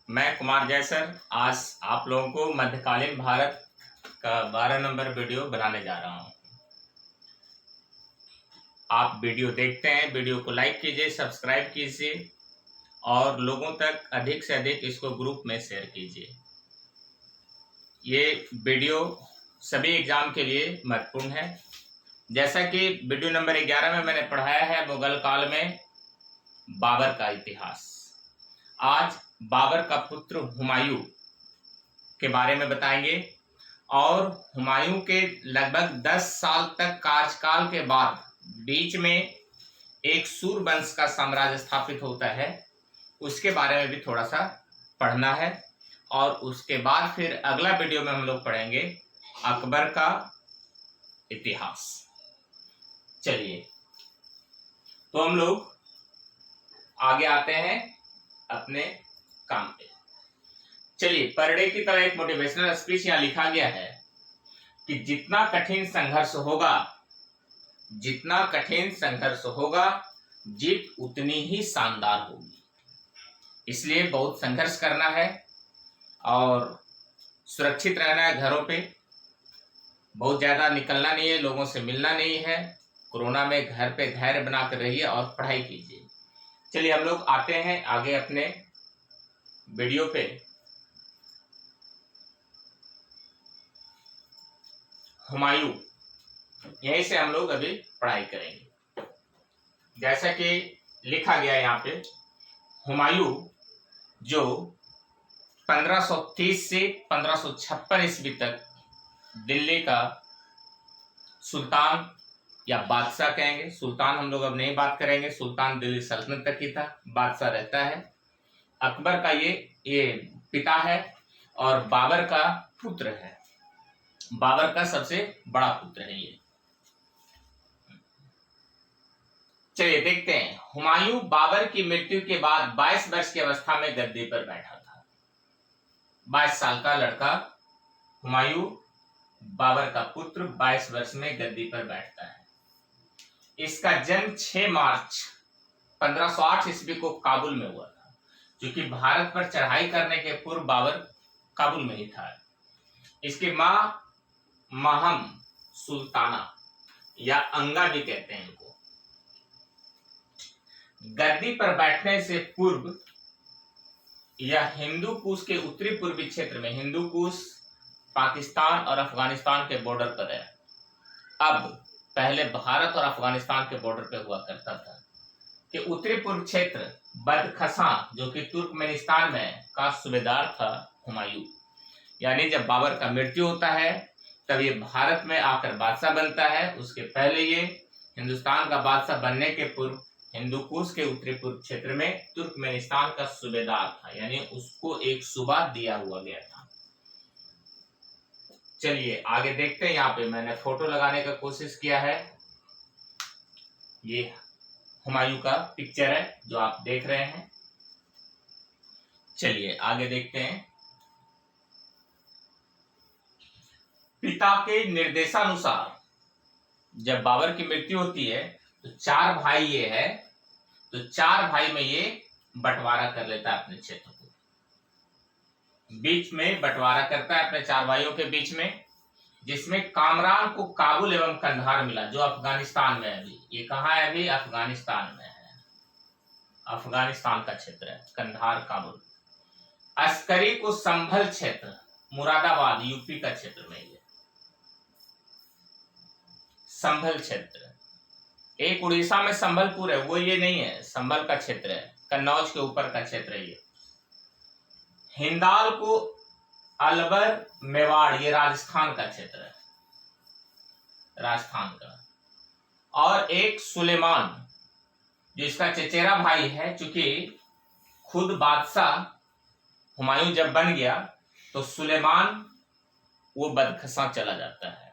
मैं कुमार जैसर आज आप लोगों को मध्यकालीन भारत का 12 नंबर वीडियो बनाने जा रहा हूं। आप वीडियो देखते हैं, वीडियो को लाइक कीजिए, सब्सक्राइब कीजिए और लोगों तक अधिक से अधिक इसको ग्रुप में शेयर कीजिए। ये वीडियो सभी एग्जाम के लिए महत्वपूर्ण है। जैसा कि वीडियो नंबर 11 में मैंने पढ़ाया है मुगल काल में बाबर का इतिहास। आज बाबर का पुत्र हुमायूं के बारे में बताएंगे और हुमायूं के लगभग 10 साल तक कार्यकाल के बाद बीच में एक सूरवंश का साम्राज्य स्थापित होता है, उसके बारे में भी थोड़ा सा पढ़ना है। और उसके बाद फिर अगला वीडियो में हम लोग पढ़ेंगे अकबर का इतिहास। चलिए, तो हम लोग आगे आते हैं अपने काम पे। चलिए, पर डे की तरह एक मोटिवेशनल स्पीच यहाँ लिखा गया है कि जितना कठिन संघर्ष होगा जीत उतनी ही शानदार होगी। इसलिए बहुत संघर्ष करना है और सुरक्षित रहना है। घरों पे बहुत ज्यादा निकलना नहीं है, लोगों से मिलना नहीं है। कोरोना में घर पे धैर्य बनाकर रहिए और पढ़ाई कीजिए। चलिए, हम लोग आते हैं आगे अपने वीडियो पे। हुमायूं, यहीं से हम लोग अभी पढ़ाई करेंगे। जैसा कि लिखा गया यहाँ पे, हुमायूं जो 1530 से 1556 ईस्वी तक दिल्ली का सुल्तान या बादशाह कहेंगे। सुल्तान हम लोग अब नहीं बात करेंगे, सुल्तान दिल्ली सल्तनत तक ही था, बादशाह रहता है। अकबर का ये पिता है और बाबर का पुत्र है। बाबर का सबसे बड़ा पुत्र है ये। चलिए देखते हैं। हुमायूं बाबर की मृत्यु के बाद 22 वर्ष की अवस्था में गद्दी पर बैठा था। 22 साल का लड़का हुमायूं, बाबर का पुत्र, 22 वर्ष में गद्दी पर बैठता है। इसका जन्म 6 मार्च 1508 ईस्वी को काबुल में हुआ था, क्योंकि भारत पर चढ़ाई करने के पूर्व बाबर काबुल में ही था। इसकी मां महम सुल्ताना या अंगा भी कहते हैं इनको। गद्दी पर बैठने से पूर्व यह हिंदू कुश के उत्तरी पूर्वी क्षेत्र में, हिंदू कुश पाकिस्तान और अफगानिस्तान के बॉर्डर पर है। अब पहले भारत और अफगानिस्तान के बॉर्डर पे हुआ करता था कि उत्तरी पूर्व क्षेत्र बदखशां, जो कि तुर्कमेनिस्तान में, का सूबेदार था हुमायूं। यानी जब बाबर का मृत्यु होता है तब ये भारत में आकर बादशाह बनता है। उसके पहले ये हिंदुस्तान का बादशाह बनने के पूर्व हिंदू कुश के उत्तरी पूर्व क्षेत्र में तुर्कमेनिस्तान का सूबेदार था, यानी उसको एक सूबा दिया हुआ गया था। चलिए आगे देखते हैं। यहाँ पे मैंने फोटो लगाने का कोशिश किया है। ये हुमायूं का पिक्चर है जो आप देख रहे हैं। चलिए आगे देखते हैं। पिता के निर्देशानुसार जब बाबर की मृत्यु होती है तो 4 भाई ये है, तो 4 भाई में ये बंटवारा कर लेता है अपने क्षेत्र को। बीच में बंटवारा करता है अपने 4 भाइयों के बीच में, जिसमें कामरान को काबुल एवं कंधार मिला, जो अफगानिस्तान में है। अभी ये कहाँ है? अभी अफगानिस्तान में है, अफगानिस्तान का क्षेत्र है, कंधार काबुल। अस्करी को संभल क्षेत्र, मुरादाबाद यूपी का क्षेत्र में है संभल क्षेत्र। एक उड़ीसा में संबलपुर है, वो ये नहीं है, संभल का क्षेत्र है, कन्नौज के ऊपर का क्षेत्र है ये। हिंदाल को अलवर मेवाड़, ये राजस्थान का क्षेत्र है, राजस्थान का। और एक सुलेमान जो इसका चचेरा भाई है, चूंकि खुद बादशाह हुमायूं जब बन गया तो सुलेमान वो बदखशां चला जाता है।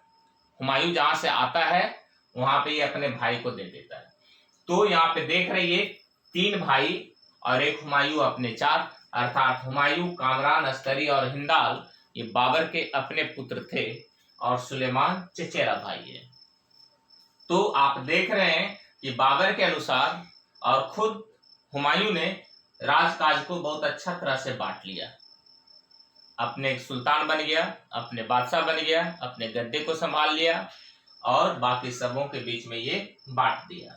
हुमायूं जहां से आता है वहां पे ये अपने भाई को दे देता है। तो यहाँ पे देख रहिए 3 भाई और एक हुमायूं अपने 4, अर्थात हुमायूं, कामरान, अस्करी और हिंदाल ये बाबर के अपने पुत्र थे और सुलेमान चचेरा भाई है। तो आप देख रहे हैं कि बाबर के अनुसार और खुद हुमायूं ने राजकाज को बहुत अच्छा तरह से बांट लिया। अपने सुल्तान बन गया, अपने बादशाह बन गया, अपने गद्दे को संभाल लिया और बाकी सबों के बीच में ये बांट दिया।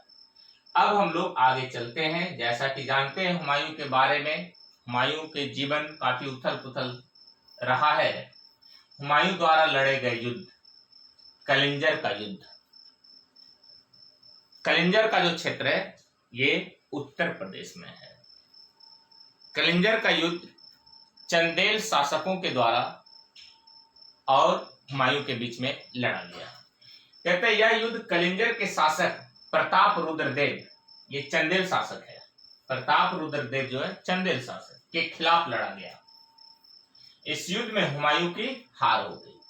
अब हम लोग आगे चलते हैं। जैसा कि जानते हैं हुमायूं के बारे में, हुमायूं के जीवन काफी उथल पुथल रहा है। हुमायूं द्वारा लड़े गए युद्ध, कलिंजर का युद्ध। कलिंजर का जो क्षेत्र है ये उत्तर प्रदेश में है। कलिंजर का युद्ध चंदेल शासकों के द्वारा और हुमायूं के बीच में लड़ा गया। कहते हैं यह युद्ध कलिंजर के शासक प्रताप रुद्रदेव, ये चंदेल शासक है, प्रताप रुद्रदेव जो है चंदेल शासक के खिलाफ लड़ा गया। इस युद्ध में हुमायूं की हार हो गई।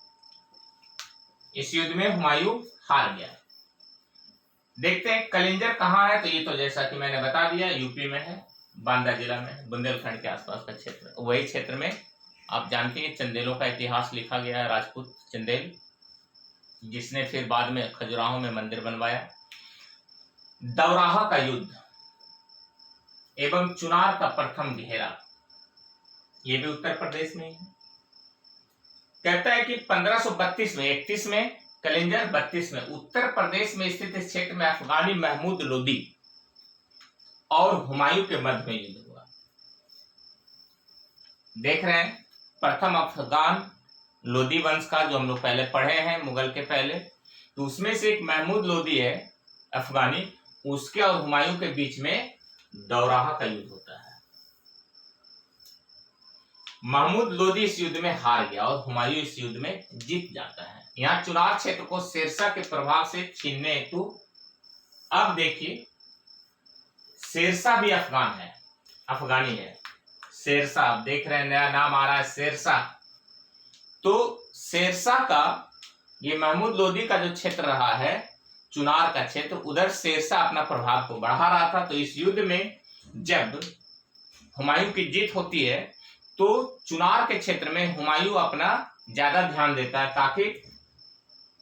इस युद्ध में हुमायूं हार गया। देखते हैं कलिंजर कहाँ है। तो ये तो जैसा कि मैंने बता दिया यूपी में है, बांदा जिला में, बुंदेलखंड के आसपास का क्षेत्र। वही क्षेत्र में आप जानते हैं चंदेलों का इतिहास लिखा गया है। राजपूत चंदेल जिसने फिर बाद में खजुराहो में मंदिर बनवाया। दौराहा का युद्ध एवं चुनार का प्रथम घेरा, ये भी उत्तर प्रदेश में ही है। कहता है कि 1532 में 31 में कलिंजर, 32 में उत्तर प्रदेश में स्थित इस क्षेत्र में अफगानी महमूद लोदी और हुमायूं के मध्य में युद्ध हुआ। देख रहे हैं प्रथम अफगान लोदी वंश का, जो हम लोग पहले पढ़े हैं मुगल के पहले, तो उसमें से एक महमूद लोदी है अफगानी, उसके और हुमायूं के बीच में दौराहा का युद्ध होता है। महमूद लोदी इस युद्ध में हार गया और हुमायूं इस युद्ध में जीत जाता है। यहाँ चुनार क्षेत्र को शेरशाह के प्रभाव से छीनने हेतु, अब देखिए शेरशाह भी अफगान है, अफगानी है। शेरशाह आप देख रहे हैं, नया नाम आ रहा है शेरशाह। तो शेरशाह का ये महमूद लोदी का जो क्षेत्र रहा है, चुनार का क्षेत्र, उधर शेरशाह अपना प्रभाव को बढ़ा रहा था। तो इस युद्ध में जब हुमायूं की जीत होती है तो चुनार के क्षेत्र में हुमायूं अपना ज्यादा ध्यान देता है, ताकि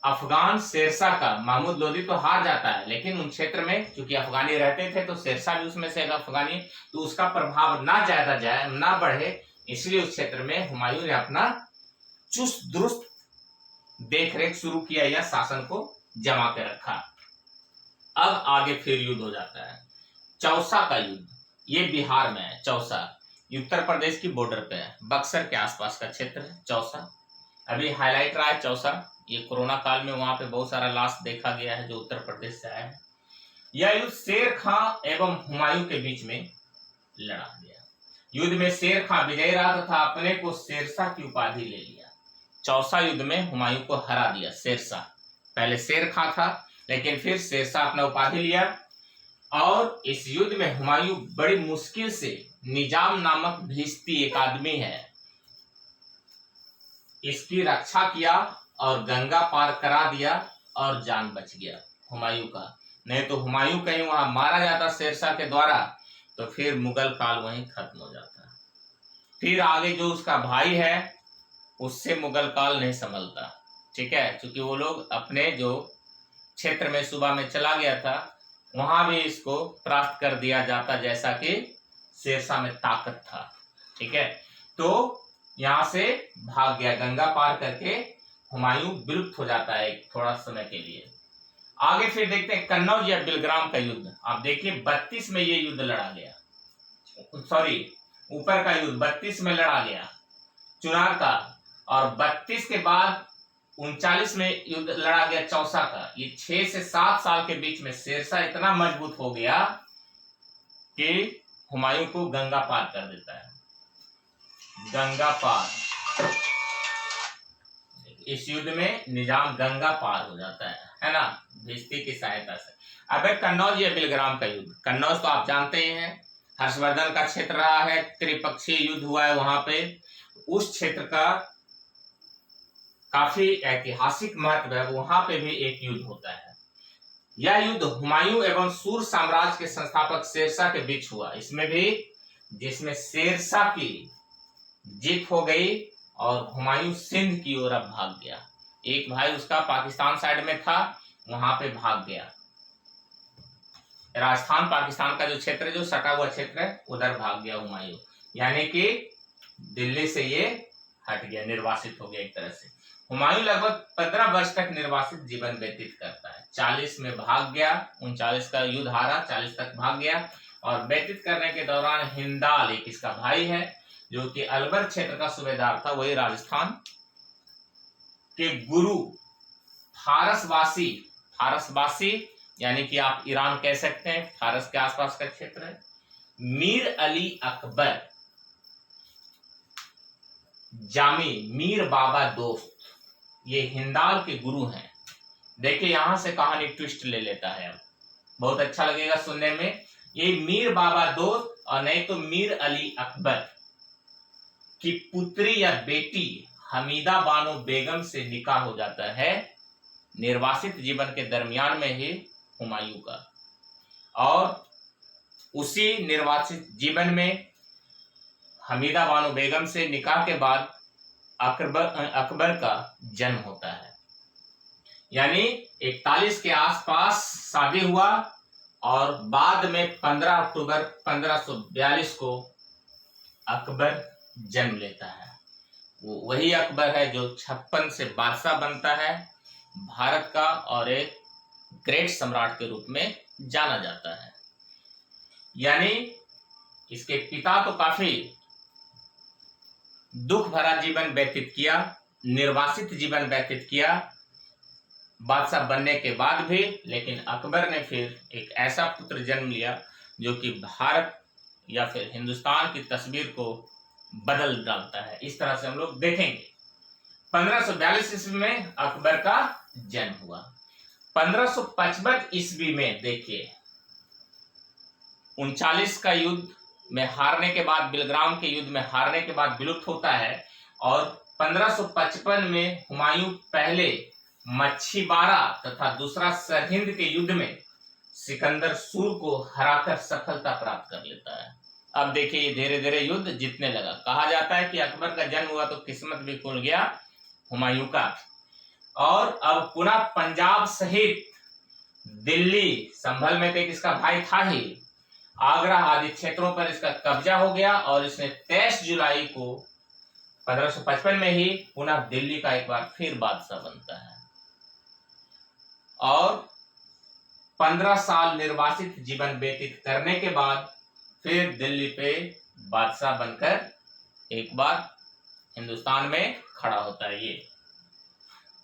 अफगान शेरशाह का, महमूद लोदी तो हार जाता है लेकिन उन क्षेत्र में चूंकि अफगानी रहते थे तो शेरशाह भी उसमें से अफगानी, तो उसका प्रभाव ना ज्यादा जाए, ना बढ़े, इसलिए उस क्षेत्र में हुमायूं ने अपना चुस्त दुरुस्त देखरेख शुरू किया या शासन को जमा के रखा। अब आगे फिर युद्ध हो जाता है चौसा का युद्ध। ये बिहार में है चौसा, उत्तर प्रदेश की बॉर्डर पे है, बक्सर के आसपास का क्षेत्र है चौसा। अभी हाईलाइट रहा है चौसा, ये कोरोना काल में वहां पे बहुत सारा लाश देखा गया है जो उत्तर प्रदेश से आया है। यह युद्ध शेर खां एवं हुमायूं के बीच में लड़ा गया। युद्ध में शेर खां विजयी रहा तथा अपने को शेरशाह की उपाधि ले लिया। चौसा युद्ध में हुमायूं को हरा दिया शेरशाह। पहले शेर खां था लेकिन फिर शेरशाह अपना उपाधि लिया और इस युद्ध में हुमायूं बड़ी मुश्किल से, निजाम नामक भिश्ती एक आदमी है, इसकी रक्षा किया और गंगा पार करा दिया और जान बच गया हुमायूं का। नहीं तो हुमायूं कहीं वहां मारा जाता शेरशाह के द्वारा तो फिर मुगल काल वहीं खत्म हो जाता। फिर आगे जो उसका भाई है उससे मुगल काल नहीं संभलता, ठीक है, क्योंकि वो लोग अपने जो क्षेत्र में सुबह में चला गया था वहां भी इसको प्राप्त कर दिया जाता, जैसा कि शेरशाह में ताकत था, ठीक है। तो यहां से भाग गया, गंगा पार करके हुमायूं विलुप्त हो जाता है थोड़ा समय के लिए। आगे फिर देखते हैं कन्नौज या बिलग्राम का युद्ध। आप देखिए 32 में ये युद्ध लड़ा गया, सॉरी ऊपर का युद्ध 32 में लड़ा गया चुनार का, और 32 के बाद 39 में युद्ध लड़ा गया चौसा का। ये 6 से 7 साल के बीच में शेरशाह इतना मजबूत हो गया कि हुमायूं को गंगा पार कर देता है। गंगा पार, इस युद्ध में निजाम गंगा पार हो जाता है ना, भिश्ती की सहायता से। अब कन्नौज या बिलग्राम का युद्ध। कन्नौज तो आप जानते ही हैं, हर्षवर्धन का क्षेत्र रहा है, त्रिपक्षीय युद्ध हुआ है वहां पे। उस क्षेत्र का काफी ऐतिहासिक महत्व है, वहां पे भी एक युद्ध होता है। यह युद्ध हुमायूं एवं सूर साम्राज्य के संस्थापक शेरशाह के बीच हुआ। इसमें भी जिसमें शेरशाह की जीत हो गई और हुमायूं सिंध की ओर अब भाग गया। एक भाई उसका पाकिस्तान साइड में था, वहां पे भाग गया। राजस्थान पाकिस्तान का जो क्षेत्र है, जो सटा हुआ क्षेत्र है, उधर भाग गया हुमायूं, यानी कि दिल्ली से ये हट गया, निर्वासित हो गया एक तरह से। हुमायूं लगभग 15 वर्ष तक निर्वासित जीवन व्यतीत करता है। 40 में भाग गया, 39 का युद्ध हारा, 40 तक भाग गया और व्यतीत करने के दौरान हिंदाल, एक इसका भाई है जो कि अलवर क्षेत्र का सूबेदार था, वही राजस्थान के गुरु फारसवासी यानी कि आप ईरान कह सकते हैं, फारस के आसपास का क्षेत्र है, मीर अली अकबर जामी, मीर बाबा दोस्त, ये हिंदाल के गुरु हैं। देखिए यहां से कहानी ट्विस्ट ले लेता है, अब बहुत अच्छा लगेगा सुनने में। ये मीर बाबा दोस्त और नहीं तो मीर अली अकबर की पुत्री या बेटी हमीदा बानो बेगम से निकाह हो जाता है निर्वासित जीवन के दरमियान में ही हुमायूं का। और उसी निर्वासित जीवन में हमीदा बानो बेगम से निकाह के बाद अकबर का जन्म होता है, यानी 41 के आसपास शादी हुआ और बाद में 15 अक्टूबर 1542 को अकबर जन्म लेता है। वो वही अकबर है जो 56 से बादशाह बनता है भारत का और एक ग्रेट सम्राट के रूप में जाना जाता है। यानी इसके पिता तो काफी दुख भरा जीवन व्यतीत किया, निर्वासित जीवन व्यतीत किया बादशाह बनने के बाद भी, लेकिन अकबर ने फिर एक ऐसा पुत्र जन्म लिया जो कि भारत या फिर हिंदुस्तान की तस्वीर को बदल डालता है। इस तरह से हम लोग देखेंगे। 1542 ईस्वी में अकबर का जन्म हुआ। 1555 ईस्वी में देखिए 39 का युद्ध में हारने के बाद, बिलग्राम के युद्ध में हारने के बाद विलुप्त होता है और 1555 में हुमायूं पहले मच्छीबारा तथा दूसरा सरहिंद के युद्ध में सिकंदर सूर को हराकर सफलता प्राप्त कर लेता है। अब देखिए ये धीरे धीरे युद्ध जीतने लगा। कहा जाता है कि अकबर का जन्म हुआ तो किस्मत भी खुल गया हुमायूं का, और अब पुनः पंजाब सहित दिल्ली, संभल में तो इसका भाई था ही, आगरा आदि क्षेत्रों पर इसका कब्जा हो गया और इसने 23 जुलाई को 1555 में ही पुनः दिल्ली का एक बार फिर बादशाह बनता है और 15 साल निर्वासित जीवन व्यतीत करने के बाद फिर दिल्ली पे बादशाह बनकर एक बार हिंदुस्तान में खड़ा होता है। ये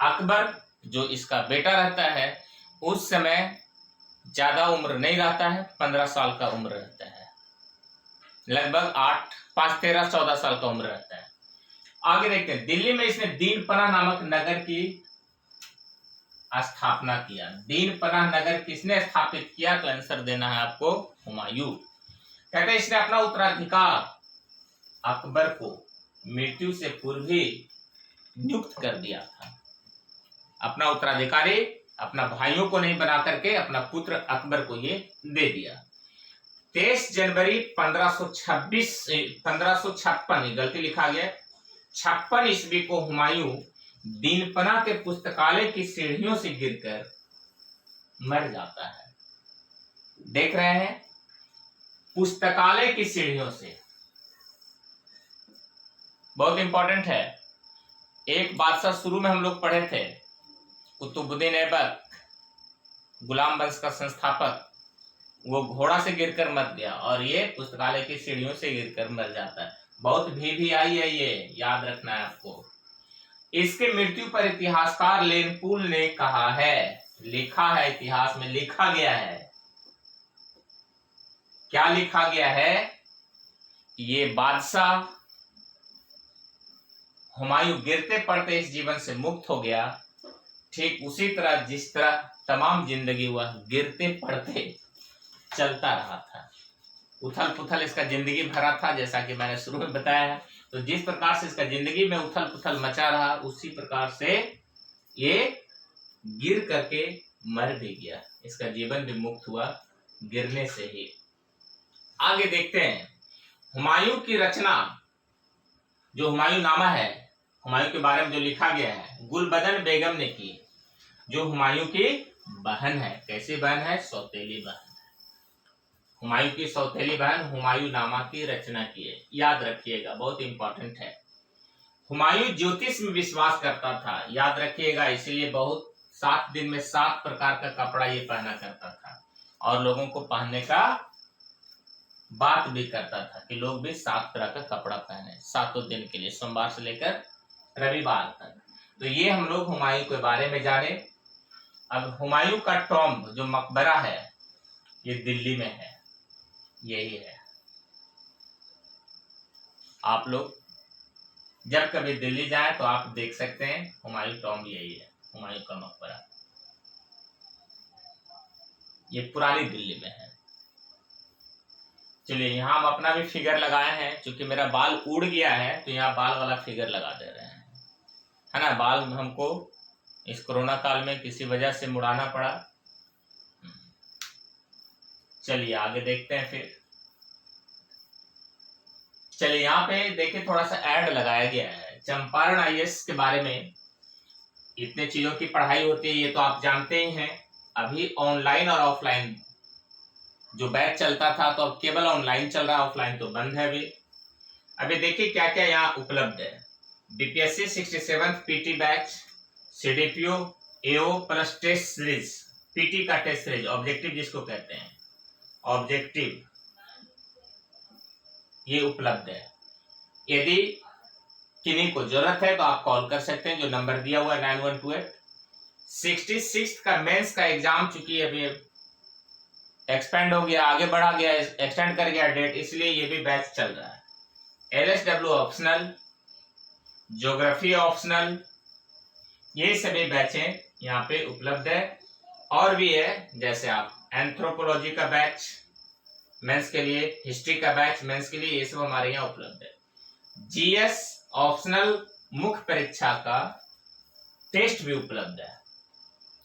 अकबर जो इसका बेटा रहता है उस समय ज्यादा उम्र नहीं रहता है, 15 साल का उम्र रहता है, लगभग 13 साल का उम्र रहता है। आगे देखते हैं, दिल्ली में इसने दीनपना नामक नगर की स्थापना किया। दीनपना नगर किसने स्थापित किया? तो आंसर देना है आपको, हुमायूं। कहते हैं इसने अपना उत्तराधिकार अकबर को मृत्यु से पूर्व ही नियुक्त कर दिया था। अपना उत्तराधिकारी अपना भाइयों को नहीं बना करके अपना पुत्र अकबर को ये दे दिया। 23 जनवरी 1556 गलती लिखा गया, 56 ईस्वी को हुमायूं दीनपना के पुस्तकालय की सीढ़ियों से गिरकर मर जाता है। देख रहे हैं, पुस्तकालय की सीढ़ियों से, बहुत इंपॉर्टेंट है। एक बादशाह शुरू में हम लोग पढ़े थे, कुतुबुद्दीन ऐबक, गुलाम वंश का संस्थापक, वो घोड़ा से गिरकर मर गया और ये पुस्तकालय की सीढ़ियों से गिरकर मर जाता है। बहुत भी आई है, ये याद रखना है आपको। इसके मृत्यु पर इतिहासकार लेनपुल ने कहा है, लिखा है, इतिहास में लिखा गया है, क्या लिखा गया है? ये बादशाह हुमायूं गिरते पड़ते इस जीवन से मुक्त हो गया, ठीक उसी तरह जिस तरह तमाम जिंदगी वह गिरते पड़ते चलता रहा था। उथल पुथल इसका जिंदगी भरा था, जैसा कि मैंने शुरू में बताया है। तो जिस प्रकार से इसका जिंदगी में उथल पुथल मचा रहा, उसी प्रकार से ये गिर करके मर भी गया। इसका जीवन भी मुक्त हुआ गिरने से ही। आगे देखते हैं, हुमायूं की रचना, जो हुमायूं नामा है, हुमायूं के बारे में जो लिखा गया है, गुलबदन बेगम ने की, जो हुमायूं की बहन है। कैसी बहन है? सौतेली बहन है। हुमायूं की सौतेली बहन हुमायूंनामा की रचना की है, याद रखिएगा, बहुत इंपॉर्टेंट है। हुमायूं ज्योतिष में विश्वास करता था, याद रखिएगा, इसलिए बहुत 7 दिन में 7 प्रकार का कपड़ा ये पहना करता था और लोगों को पहनने का बात भी करता था कि लोग भी 7 तरह का कपड़ा पहने 7 दिन के लिए, सोमवार से लेकर रविवार तक। तो ये हम लोग हुमायूं के बारे में जाने। अब हुमायूं का टॉम्ब जो मकबरा है ये दिल्ली में है, यही है। आप लोग जब कभी दिल्ली जाएं तो आप देख सकते हैं हुमायूं टॉम्ब यही है, हुमायूं का मकबरा, ये पुरानी दिल्ली में है। चलिए यहाँ हम अपना भी फिगर लगाए हैं, क्योंकि मेरा बाल उड़ गया है तो यहाँ बाल वाला फिगर लगा दे रहे हैं, है ना। बाल हमको इस कोरोना काल में किसी वजह से मुड़ाना पड़ा। चलिए आगे देखते हैं फिर। चलिए यहाँ पे देखिए थोड़ा सा ऐड लगाया गया है चंपारण आईएएस के बारे में। इतने चीजों की पढ़ाई होती है ये तो आप जानते ही हैं। अभी ऑनलाइन और ऑफलाइन जो बैच चलता था तो अब केवल ऑनलाइन चल रहा है, ऑफलाइन तो बंद है अभी देखिए क्या क्या यहाँ उपलब्ध है। बीपीएससी 67 पीटी बैच, सीडीपीओ एओ प्लस टेस्ट सीरीज, पीटी का टेस्ट सीरीज, ऑब्जेक्टिव जिसको कहते हैं, ऑब्जेक्टिव ये उपलब्ध है। यदि किन्हीं को जरूरत है तो आप कॉल कर सकते हैं, जो नंबर दिया हुआ है 9128। 66 का मेंस का एग्जाम चूंकि अभी एक्सपेंड हो गया, आगे बढ़ा गया, एक्सटेंड कर गया डेट, इसलिए ये भी बैच चल रहा है। एलएसडब्ल्यू ऑप्शनल, ज्योग्राफी ऑप्शनल, ये सभी बैचें यहाँ पे उपलब्ध है। और भी है, जैसे आप एंथ्रोपोलॉजी का बैच मेंस के लिए, हिस्ट्री का बैच मेंस के लिए, ये सब हमारे यहाँ उपलब्ध है। जीएस ऑप्शनल मुख्य परीक्षा का टेस्ट भी उपलब्ध है,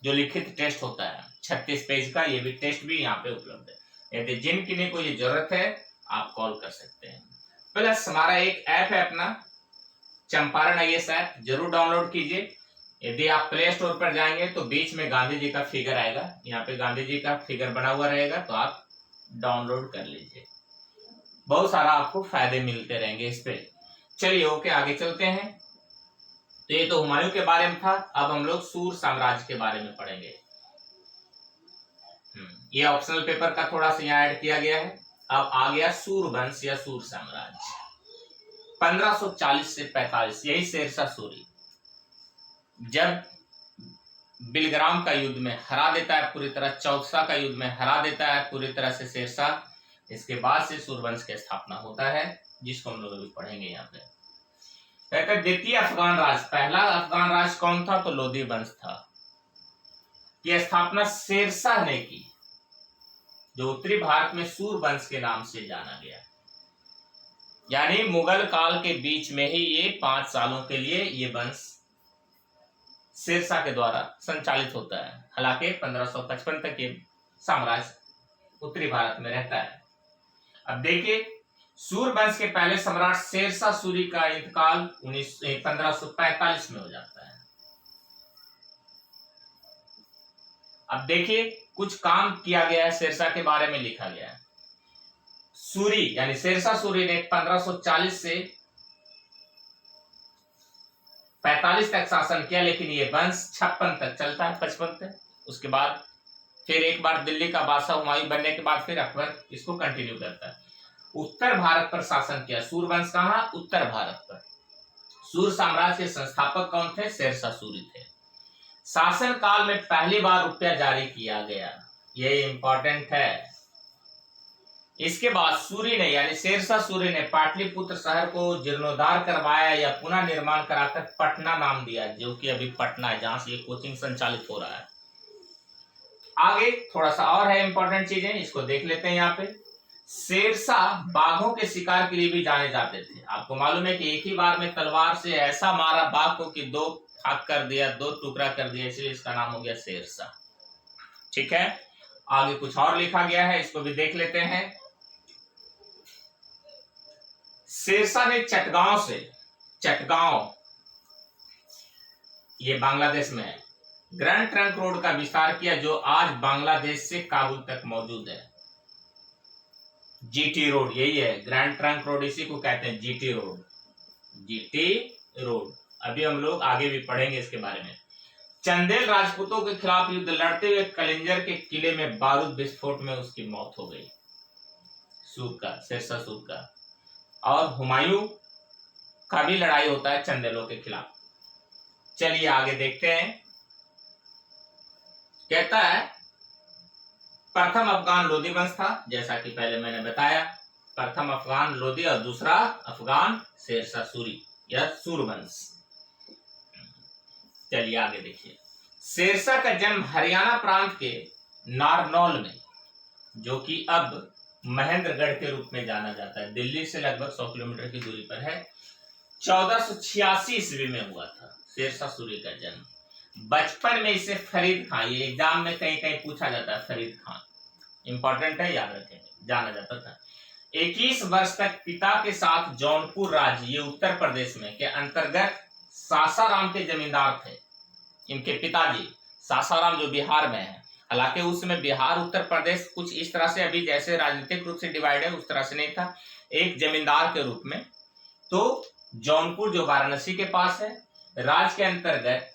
जो लिखित टेस्ट होता है 36 पेज का, ये भी टेस्ट भी यहाँ पे उपलब्ध है। यदि जिन किन्हीं को ये जरूरत है आप कॉल कर सकते हैं। प्लस हमारा एक ऐप है अपना चंपारण आईएएस ऐप, जरूर डाउनलोड कीजिए। यदि आप प्ले स्टोर पर जाएंगे तो बीच में गांधी जी का फिगर आएगा, यहाँ पे गांधी जी का फिगर बना हुआ रहेगा, तो आप डाउनलोड कर लीजिए, बहुत सारा आपको फायदे मिलते रहेंगे इस पे। चलिए ओके आगे चलते हैं। तो ये तो हुमायूं के बारे में था। अब हम लोग सूर साम्राज्य के बारे में पढ़ेंगे। ये ऑप्शनल पेपर का थोड़ा सा यहाँ ऐड किया गया है। अब आ गया सूर वंश या सूर साम्राज्य। 1540 से 45, यही शेरशाह सूरी जब बिलग्राम का युद्ध में हरा देता है पूरी तरह, चौसा का युद्ध में हरा देता है पूरी तरह से शेरशाह, इसके बाद से सूरवंश की स्थापना होता है, जिसको हम लोग अभी पढ़ेंगे यहाँ पे। कहते हैं द्वितीय अफगान राज, पहला अफगान राज कौन था, तो लोधी वंश था। की स्थापना शेरशाह ने की, जो उत्तरी भारत में सूर वंश के नाम से जाना गया। यानी मुगल काल के बीच में ही ये 5 सालों के लिए ये वंश शेरशाह के द्वारा संचालित होता है। हालांकि 1555 तक ये साम्राज्य उत्तरी भारत में रहता है। अब देखिए सूर वंश के पहले सम्राट शेरशाह सूरी का इंतकाल 1545 में हो जाता है। अब देखिए कुछ काम किया गया है, शेरशाह के बारे में लिखा गया है। सूरी यानी शेरशाह सूरी ने 1540 से 45 तक शासन किया, लेकिन ये वंश 56 तक चलता है, 55 तक। उसके बाद फिर एक बार दिल्ली का बादशाह हुमायूं बनने के बाद फिर अकबर इसको कंटिन्यू करता है। उत्तर भारत पर शासन किया, सूर वंश कहाँ, उत्तर भारत पर। सूर साम्राज्य के संस्थापक कौन थे, शेरशाह सूरी थे। शासन काल में पहली बार रुपया जारी किया गया, ये इंपॉर्टेंट है। इसके बाद सूरी ने यानी शेरशाह सूरी ने पाटलिपुत्र शहर को जीर्णोद्धार करवाया या पुनः निर्माण कराकर पटना नाम दिया, जो कि अभी पटना है, जहां से ये कोचिंग संचालित हो रहा है। आगे थोड़ा सा और है इंपॉर्टेंट चीजें, इसको देख लेते हैं। यहाँ पे शेरशाह बाघों के शिकार के लिए भी जाने जाते थे। आपको मालूम है कि एक ही बार में तलवार से ऐसा मारा बाघ को कि 2 भाग कर दिया, 2 टुकड़ा कर दिया, इसलिए इसका नाम हो गया शेरशाह। ठीक है, आगे कुछ और लिखा गया है, इसको भी देख लेते हैं। शेरशाह ने चटगांव ये बांग्लादेश में है, ग्रैंड ट्रंक रोड का विस्तार किया, जो आज बांग्लादेश से काबुल तक मौजूद है। जीटी रोड, यही है ग्रैंड ट्रंक रोड, इसी को कहते हैं जीटी रोड, जीटी रोड। अभी हम लोग आगे भी पढ़ेंगे इसके बारे में। चंदेल राजपूतों के खिलाफ युद्ध लड़ते हुए कलिंजर के किले में बारूद विस्फोट में उसकी मौत हो गई, सूद का, शेरशाह सूद का। और हुमायूं का भी लड़ाई होता है चंदेलों के खिलाफ। चलिए आगे देखते हैं। कहता है प्रथम अफगान लोधी वंश था, जैसा कि पहले मैंने बताया, प्रथम अफगान लोधी और दूसरा अफगान शेरशाह सूरी या सूरवंश। चलिए आगे देखिए। शेरशाह का जन्म हरियाणा प्रांत के नारनौल में, जो कि अब महेंद्रगढ़ के रूप में जाना जाता है, दिल्ली से लगभग 100 किलोमीटर की दूरी पर है, 1486 ईस्वी में हुआ था शेरशाह सूरी का जन्म। बचपन में इसे फरीद खान, ये एग्जाम में कहीं कहीं पूछा जाता है, फरीद खान इंपॉर्टेंट है, याद रखेंगे, जाना जाता था। 21 वर्ष तक पिता के साथ जौनपुर राज्य, ये उत्तर प्रदेश में के अंतर्गत सासाराम के जमींदार थे। इनके पिताजी सासाराम जो बिहार में है, हालांकि उस समय बिहार उत्तर प्रदेश कुछ इस तरह से अभी जैसे राजनीतिक रूप से डिवाइड है उस तरह से नहीं था, एक जमींदार के रूप में। तो जौनपुर जो वाराणसी के पास है, राज्य के अंतर्गत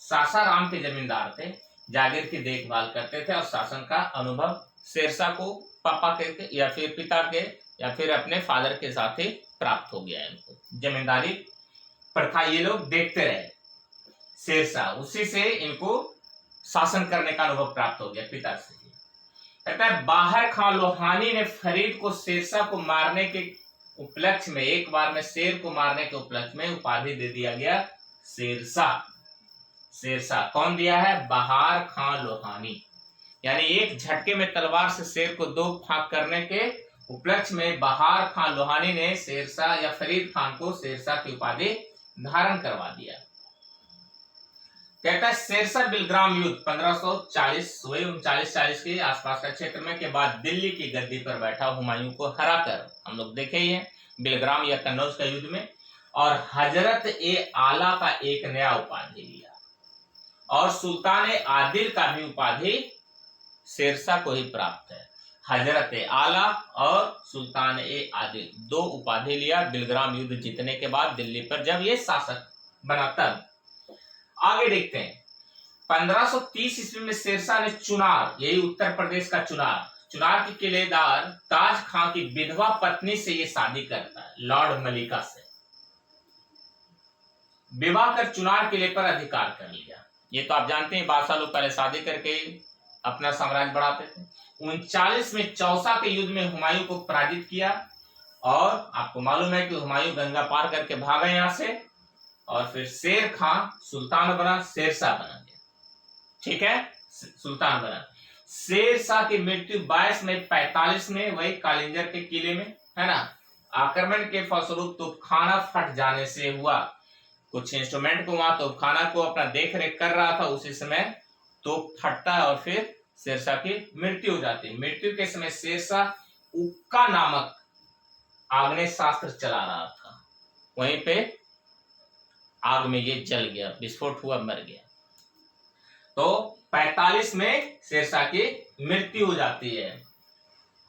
सासाराम के जमींदार थे, जागीर की देखभाल करते थे और शासन का अनुभव शेरशाह को पापा के या फिर पिता के या फिर अपने फादर के साथ ही प्राप्त हो गया। इनको जमींदारी प्रथा ये लोग देखते रहे, शेरशाह उसी से इनको शासन करने का अनुभव प्राप्त हो गया पिता से ही। कहता है बाहर खां लोहानी ने फरीद को शेरशाह को मारने के उपलक्ष्य में, एक बार में शेर को मारने के उपलक्ष्य में उपाधि दे दिया गया शेरशाह। शेरशाह कौन दिया है? बाहर खां लोहानी, यानी एक झटके में तलवार से शेर को 2 फांक करने के उपलक्ष्य में बाहर खां लोहानी ने शेरशाह या फरीद खान को शेरशाह की उपाधि धारण करवा दिया। कहता है शेरशाह बिलग्राम युद्ध 1540 के आसपास का क्षेत्र में के बाद दिल्ली की गद्दी पर बैठा हुमायूं को हराकर, हम लोग देखे ही हैं बिलग्राम या कन्नौज का युद्ध में, और हजरत ए आला का एक नया उपाधि लिया और सुल्तान ए आदिल का भी उपाधि शेरशाह को ही प्राप्त है। हजरत ए आला और सुल्तान ए आदिल 2 उपाधि लिया बिलग्राम युद्ध जीतने के बाद दिल्ली पर, जब ये शासक बना तब। आगे देखते हैं 1530 ईस्वी में शेरशाह ने चुनार, यही उत्तर प्रदेश का चुनार के किलेदार ताज खां की विधवा पत्नी से ये शादी करता है, लॉर्ड मलिका से विवाह कर चुनार किले पर अधिकार कर लिया। ये तो आप जानते हैं 12 सालों पहले शादी करके अपना साम्राज्य बढ़ाते थे। 39 में चौसा के युद्ध में हुमायूं को पराजित किया और आपको मालूम है कि हुमायूं गंगा पार करके भागा यहां से और फिर शेर खां सुल्तान बना, शेरशाह बना गया, ठीक है, सुल्तान बना। शेरशाह की मृत्यु 22 मई 45 में वही कालिंजर के किले में, है ना, आक्रमण के फलस्वरूप तोपखाना फट जाने से हुआ। कुछ इंस्ट्रूमेंट को वहां तोपखाना को अपना देख रेख कर रहा था, उसी समय तोप फटता है और फिर शेरशाह की मृत्यु हो जाती है। मृत्यु के समय शेरशाह उक्का नामक आग्नेयास्त्र चला रहा था, वहीं पे आग में ये जल गया, विस्फोट हुआ, मर गया। तो 45 में शेरशाह की मृत्यु हो जाती है।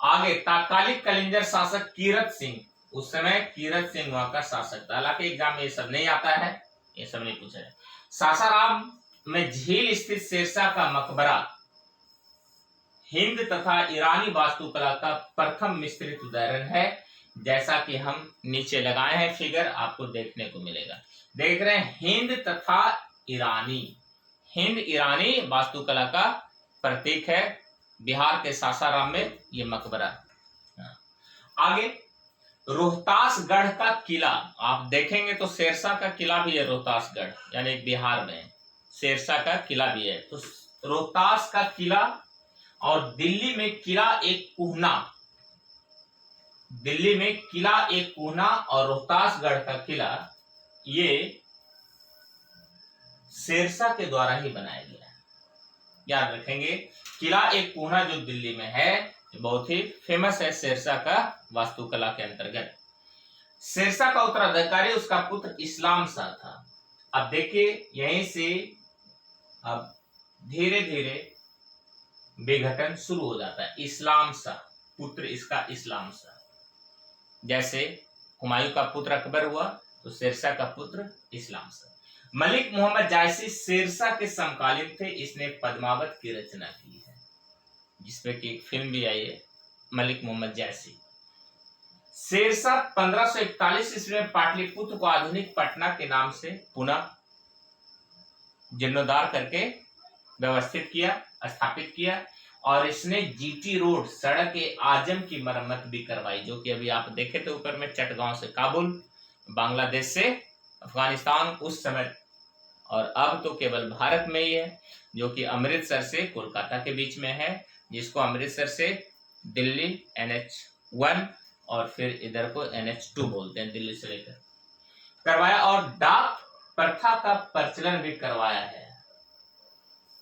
आगे तात्कालिक कलिंजर शासक कीरत सिंह, उस समय कीरत सिंह वहां का शासक था, हालांकि एग्जाम में ये सब नहीं आता है, ये सब नहीं पूछा है। सासाराम में झील स्थित शेरशाह का मकबरा हिंद तथा ईरानी वास्तुकला का प्रथम मिश्रित उदाहरण है, जैसा कि हम नीचे लगाए हैं फिगर, आपको देखने को मिलेगा। देख रहे हैं हिंद तथा ईरानी, हिंद ईरानी वास्तुकला का प्रतीक है। बिहार के सासाराम में ये मकबरा। आगे रोहतासगढ़ का किला आप देखेंगे तो शेरशाह का किला भी है, रोहतासगढ़ यानी बिहार में शेरशाह का किला भी है। तो रोहतास का किला और दिल्ली में किला एक पूहना, दिल्ली में किला एक पूहना और रोहतासगढ़ का किला ये शेरशाह के द्वारा ही बनाया गया है। याद रखेंगे किला एक पूहना जो दिल्ली में है बहुत ही फेमस है शेरशाह का वास्तुकला के अंतर्गत। शेरशाह का उत्तराधिकारी उसका पुत्र इस्लाम शाह था। अब देखिए यहीं से अब धीरे धीरे विघटन शुरू हो जाता है। इस्लाम शाह पुत्र इसका इस्लाम शाह। जैसे हुमायूं का पुत्र अकबर हुआ तो शेरशाह का पुत्र इस्लाम शाह। मलिक मोहम्मद जायसी शेरशाह के समकालीन थे। इसने पद्मावत की रचना की है, जिसमें कि एक फिल्म भी आई है, मलिक मोहम्मद जायसी। शेरशाह 1541 ईस्वी में पाटलिपुत्र को आधुनिक पटना के नाम से पुनः जीर्णोद्धार करके व्यवस्थित किया, स्थापित किया, और इसने जीटी रोड सड़क ए आजम की मरम्मत भी करवाई, जो कि अभी आप देखे थे ऊपर में, चटगांव से काबुल, बांग्लादेश से अफगानिस्तान उस समय, और अब तो केवल भारत में ही है, जो कि अमृतसर से कोलकाता के बीच में है, जिसको अमृतसर से दिल्ली NH1 और फिर इधर को NH2 बोलते हैं, दिल्ली से लेकर करवाया। और डाक प्रथा का प्रचलन भी करवाया है,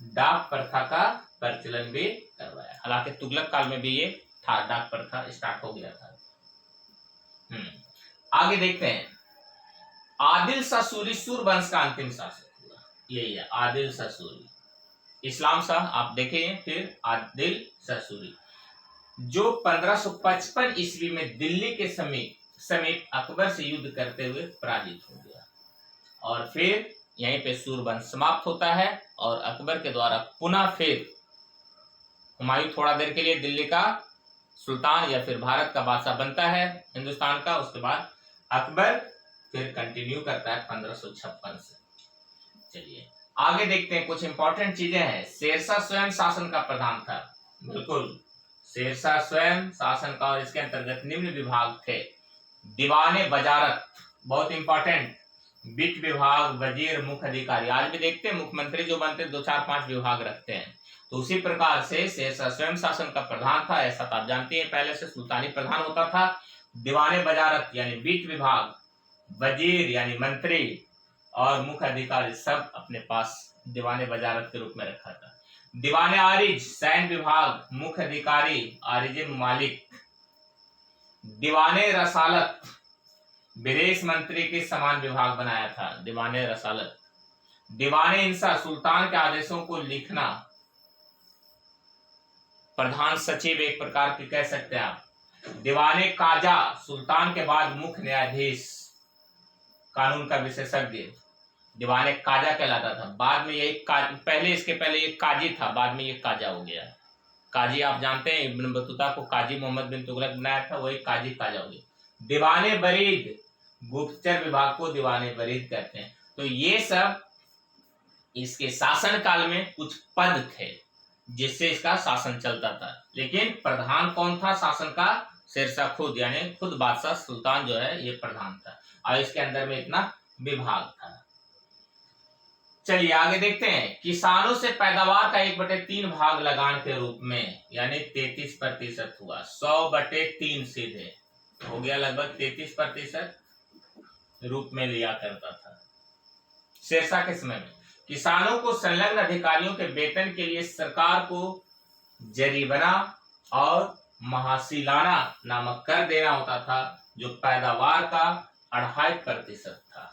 डाक प्रथा का प्रचलन भी करवाया। हालांकि तुगलक काल में भी ये था, डाक प्रथा स्टार्ट हो गया था। आगे देखते हैं, आदिल शाह सूरी सूरवंश का अंतिम शासक हुआ, यही है आदिल शाह सूरी। इस्लाम शाह आप देखें, फिर आदिल शाह सूरी, जो 1555 ईस्वी में दिल्ली के समीप अकबर से युद्ध करते हुए पराजित हो गया, और फिर यहीं पे सूरवंश समाप्त होता है, और अकबर के द्वारा पुनः फिर हुमायूं थोड़ा देर के लिए दिल्ली का सुल्तान या फिर भारत का बादशाह बनता है हिंदुस्तान का। उसके बाद अकबर फिर कंटिन्यू करता है 1556 से। चलिए आगे देखते हैं, कुछ इंपॉर्टेंट चीजें हैं। शेरशाह स्वयं शासन का प्रधान था, बिल्कुल शेरशाह स्वयं शासन का, और इसके अंतर्गत निम्न विभाग थे। दीवाने वजारत बहुत इंपॉर्टेंट, वित्त विभाग, वजीर, मुख्य अधिकारी। आज भी देखते हैं मुख्यमंत्री जो बनते 2, 4, 5 विभाग रखते हैं, तो उसी प्रकार से शेरशाह स्वयं शासन का प्रधान था। ऐसा तो आप जानते हैं, पहले से सुल्तानी प्रधान होता था। दीवाने वजारत यानी वित्त विभाग, वजीर यानी मंत्री, और मुख्य अधिकारी सब अपने पास दीवाने वजारत के रूप में रखा था। दीवाने आरिज सैन्य विभाग, मुख्य अधिकारी आरिज मालिक। दीवाने रसालत विदेश मंत्री के समान विभाग बनाया था, दीवाने रसालत। दीवाने इंसा सुल्तान के आदेशों को लिखना, प्रधान सचिव एक प्रकार की कह सकते हैं आप। दीवाने काजा सुल्तान के बाद मुख्य न्यायाधीश, कानून का विशेषज्ञ, दीवाने काजा कहलाता था। बाद में ये पहले इसके पहले ये काजी था, बाद में ये काजा हो गया। काजी आप जानते हैं, इब्न बतूता को काजी मोहम्मद बिन तुगलक बनाया था, वही काजी काजा हो गया। दीवाने बरीद गुप्तचर विभाग को दीवाने बरीद कहते हैं। तो ये सब इसके शासन काल में कुछ पद थे जिससे इसका शासन चलता था। लेकिन प्रधान कौन था शासन का? शेरशाह खुद, यानी खुद बादशाह सुल्तान जो है ये प्रधान था, और इसके अंदर में इतना विभाग था। चलिए आगे देखते हैं, किसानों से पैदावार का 1/3 भाग लगान के रूप में, यानी 33% हुआ। 100/3 सीधे हो गया, लगभग 33% रूप में लिया करता था शेरशाह के समय में। किसानों को संलग्न अधिकारियों के वेतन के लिए सरकार को जरीबना और महासिलाना नामक कर देना होता था, जो पैदावार का 2.5% था।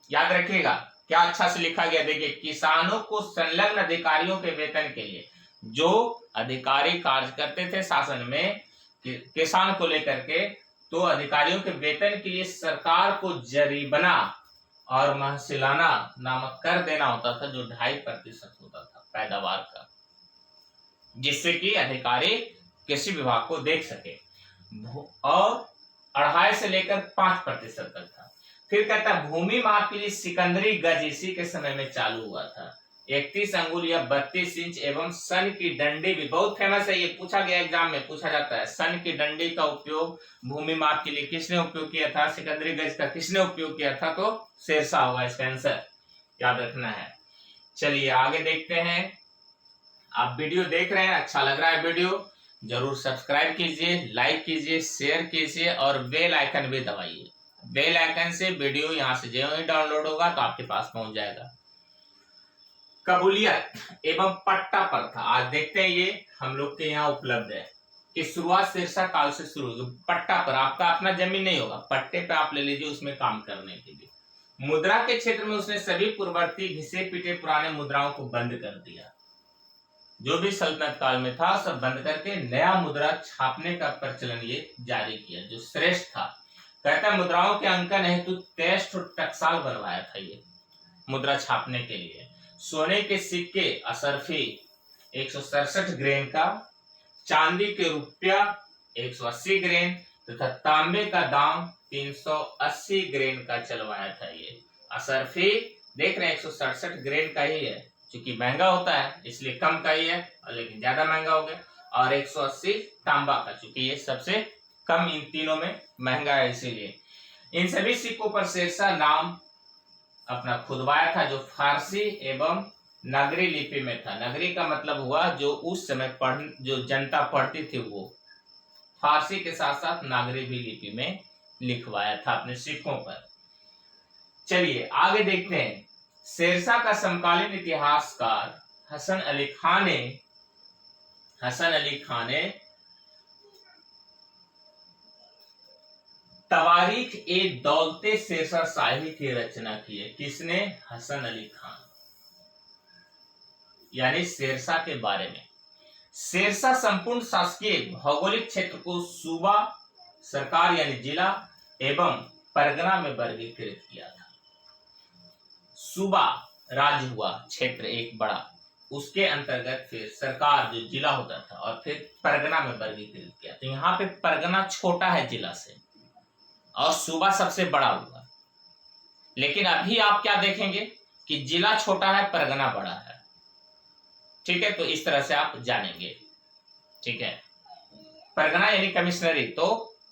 याद रखिएगा क्या अच्छा से लिखा गया, देखिए, किसानों को संलग्न अधिकारियों के वेतन के लिए, जो अधिकारी कार्य करते थे शासन में किसान को लेकर के, तो अधिकारियों के वेतन के लिए सरकार को जरीबना और महसिलाना नामक कर देना होता था, जो 2.5% होता था पैदावार का, जिससे कि अधिकारी कृषि विभाग को देख सके, और 2.5 से लेकर 5% तक था। फिर कहता है भूमि माप के लिए सिकंदरी गज इसी के समय में चालू हुआ था। 31 अंगुल या 32 इंच एवं सन की डंडी भी बहुत फेमस है, ये पूछा गया एग्जाम में, पूछा जाता है। सन की डंडी का उपयोग भूमि माप के लिए किसने उपयोग किया था? सिकंदरी गज का किसने उपयोग किया था? तो शेरशाह होगा इसका आंसर, याद रखना है। चलिए आगे देखते हैं। आप वीडियो देख रहे हैं, अच्छा लग रहा है वीडियो, जरूर सब्सक्राइब कीजिए, लाइक कीजिए, शेयर कीजिए, और बेल आइकन भी दबाइए। बेल आइकन से वीडियो यहाँ से जो ही डाउनलोड होगा तो आपके पास पहुंच जाएगा। कबूलियत एवं पट्टा प्रथा, आज देखते हैं ये हम लोग के यहाँ उपलब्ध है, कि शुरुआत शेरशाह काल से शुरू होगी। पट्टा पर आपका अपना जमीन नहीं होगा, पट्टे पे आप ले लीजिए उसमें काम करने के लिए। मुद्रा के क्षेत्र में उसने सभी पूर्ववर्ती घिसे पीटे पुराने मुद्राओं को बंद कर दिया। जो भी सल्तनत काल में था सब बंद करके नया मुद्रा छापने का प्रचलन ये जारी किया, जो श्रेष्ठ था। कहता है मुद्राओं के अंकन हेतु 23 टकसाल बनवाया था ये मुद्रा छापने के लिए। सोने के सिक्के असरफी 167 ग्रेन का, चांदी के रुपया 180 ग्रेन तथा तांबे का दाम 380 ग्रेन का चलवाया था ये। असरफी देख रहे हैं 167 ग्रेन का ही है, क्योंकि महंगा होता है इसलिए कम का ही है, लेकिन ज्यादा महंगा हो गया। और 180 तांबा का, क्योंकि ये सबसे कम इन तीनों में महंगा है इसीलिए। इन सभी सिक्कों पर शेरशाह नाम अपना खुदवाया था, जो फारसी एवं नगरी लिपि में था। नगरी का मतलब हुआ जो उस समय जो जनता पढ़ती थी वो फारसी के साथ साथ नागरी भी लिपि में लिखवाया था अपने सिक्कों पर। चलिए आगे देखते हैं। शेरशाह का समकालीन इतिहासकार हसन अली खान ने तवारीख ए दौलते शेरशाह शाही की रचना की है। किसने? हसन अली खान। यानी शेरशाह के बारे में। शेरशाह संपूर्ण शासकीय भौगोलिक क्षेत्र को सूबा, सरकार यानी जिला एवं परगना में वर्गीकृत किया था। सूबा राज्य हुआ, क्षेत्र एक बड़ा, उसके अंतर्गत फिर सरकार जो जिला होता था, और फिर परगना में वर्गीकृत किया। तो यहाँ पे परगना छोटा है जिला से और सूबा सबसे बड़ा हुआ। लेकिन अभी आप क्या देखेंगे कि जिला छोटा है, परगना बड़ा है। ठीक है, तो इस तरह से आप जानेंगे। ठीक है, परगना यानी कमिश्नरी। तो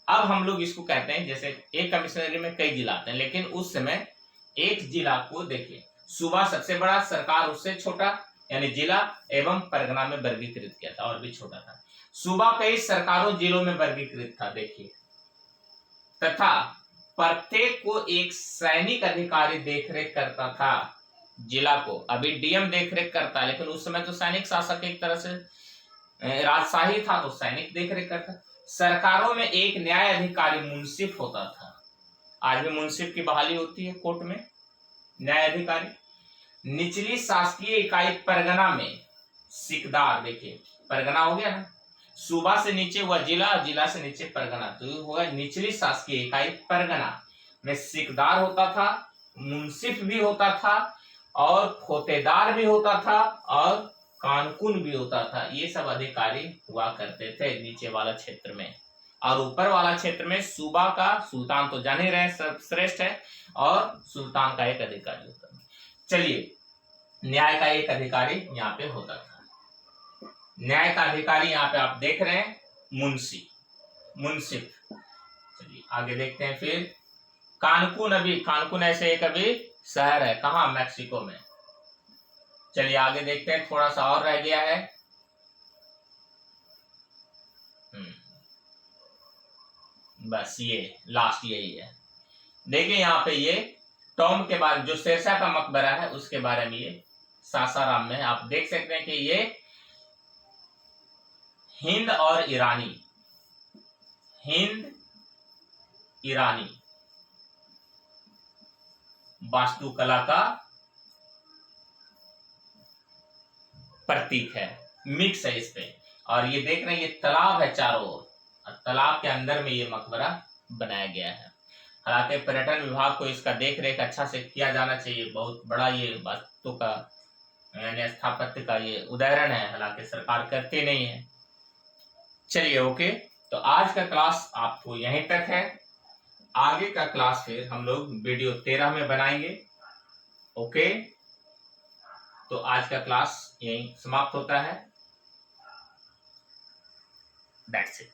अब हम लोग इसको कहते हैं, जैसे एक कमिश्नरी में कई जिला आते हैं, लेकिन उस समय एक जिला को देखिए, सूबा सबसे बड़ा, सरकार उससे छोटा, यानी जिला एवं परगना में वर्गीकृत किया था, और भी छोटा था। सूबा कई सरकारों जिलों में वर्गीकृत था, देखिए, तथा प्रत्येक को एक सैनिक अधिकारी देखरेख करता था। जिला को अभी डीएम देखरेख करता है, लेकिन उस समय तो सैनिक शासक एक तरह से राजशाही था, तो सैनिक देखरेख करता। सरकारों में एक न्याय अधिकारी मुंसिफ होता था। आज भी मुंसिफ की बहाली होती है कोर्ट में, न्याय अधिकारी। निचली शासकीय इकाई परगना में सिकदार, देखिए परगना हो गया ना, सूबा से नीचे हुआ जिला, जिला से नीचे परगना, तो होगा निचली शासकीय इकाई परगना में सिकदार होता था, मुंसिफ भी होता था, और खोतेदार भी होता था, और कानकुन भी होता था। ये सब अधिकारी हुआ करते थे नीचे वाला क्षेत्र में। और ऊपर वाला क्षेत्र में सूबा का सुल्तान तो जान ही रहे सर्वश्रेष्ठ है, और सुल्तान का एक अधिकारी होता था। चलिए, न्याय का एक अधिकारी यहाँ पे होता था। न्याय का अधिकारी यहाँ पे आप देख रहे हैं मुंसिफ। चलिए आगे देखते हैं। फिर कानकुन ऐसे एक अभी शहर है, कहाँ? मैक्सिको में। चलिए आगे देखते हैं, थोड़ा सा और रह गया है। बस ये लास्ट यही है। देखिए यहाँ पे ये टॉम के बारे, जो शेरशाह का मकबरा है उसके बारे में, ये सासाराम में आप देख सकते हैं कि ये हिंद ईरानी वास्तुकला का प्रतीक है, मिक्स है इस पे। और ये देख रहे हैं, ये तालाब है चारों ओर, और तालाब के अंदर में ये मकबरा बनाया गया है। हालांकि पर्यटन विभाग को इसका देख रेख अच्छा से किया जाना चाहिए। बहुत बड़ा ये वास्तु का यानी स्थापत्य का ये उदाहरण है, हालांकि सरकार करती नहीं है। चलिए ओके, तो आज का क्लास आपको यहीं तक है। आगे का क्लास फिर हम लोग वीडियो 13 में बनाएंगे। ओके, तो आज का क्लास यहीं समाप्त होता है। That's it.